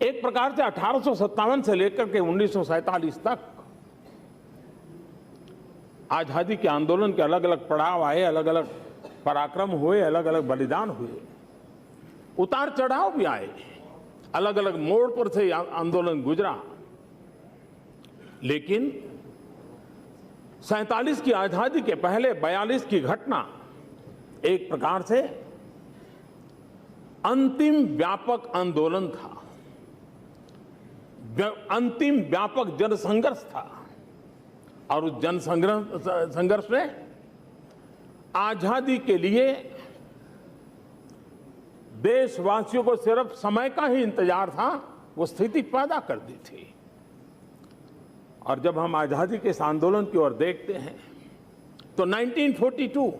एक प्रकार से 1857 से लेकर के 1947 तक आजादी के आंदोलन के अलग अलग पड़ाव आए, अलग अलग पराक्रम हुए, अलग अलग बलिदान हुए, उतार चढ़ाव भी आए, अलग अलग मोड़ पर से आंदोलन गुजरा। लेकिन 47 की आजादी के पहले 42 की घटना एक प्रकार से अंतिम व्यापक आंदोलन था, अंतिम व्यापक जनसंघर्ष था। और उस संघर्ष में आजादी के लिए देशवासियों को सिर्फ समय का ही इंतजार था, वो स्थिति पैदा कर दी थी। और जब हम आजादी के इस आंदोलन की ओर देखते हैं तो 1942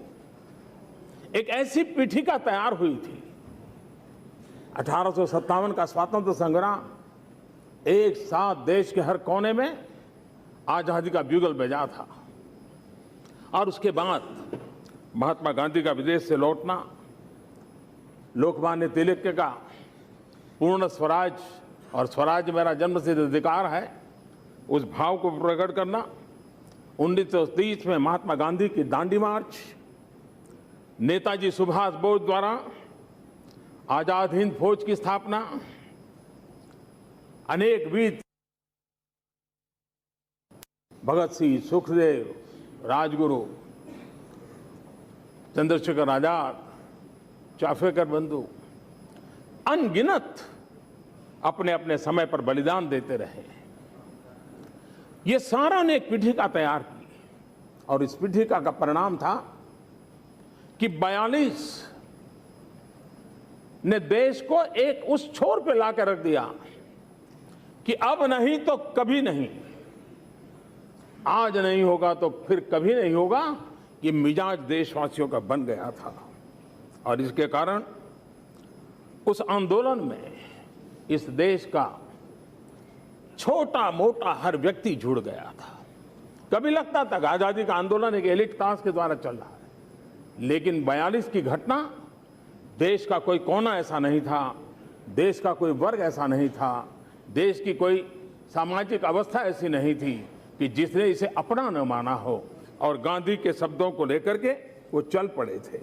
एक ऐसी पीठिका तैयार हुई थी। 1857 का स्वातंत्र संग्राम एक साथ देश के हर कोने में आजादी का ब्यूगल बजा था। और उसके बाद महात्मा गांधी का विदेश से लौटना, लोकमान्य तिलक का पूर्ण स्वराज और स्वराज मेरा जन्मसिद्ध अधिकार है, उस भाव को प्रकट करना, 1930 में महात्मा गांधी की दांडी मार्च, नेताजी सुभाष बोस द्वारा आजाद हिंद फौज की स्थापना, अनेक वीर भगत सिंह, सुखदेव, राजगुरु, चंद्रशेखर आजाद, चाफेकर बंधु, अनगिनत अपने अपने समय पर बलिदान देते रहे। ये सारा ने एक पीठिका तैयार की और इस पीठिका का परिणाम था कि 42 ने देश को एक उस छोर पे लाकर रख दिया कि अब नहीं तो कभी नहीं, आज नहीं होगा तो फिर कभी नहीं होगा, ये मिजाज देशवासियों का बन गया था। और इसके कारण उस आंदोलन में इस देश का छोटा मोटा हर व्यक्ति जुड़ गया था। कभी लगता था कि आजादी का आंदोलन एक एलिट क्लास के द्वारा चल रहा है, लेकिन 42 की घटना, देश का कोई कोना ऐसा नहीं था, देश का कोई वर्ग ऐसा नहीं था, देश की कोई सामाजिक अवस्था ऐसी नहीं थी कि जिसने इसे अपना न माना हो और गांधी के शब्दों को लेकर के वो चल पड़े थे।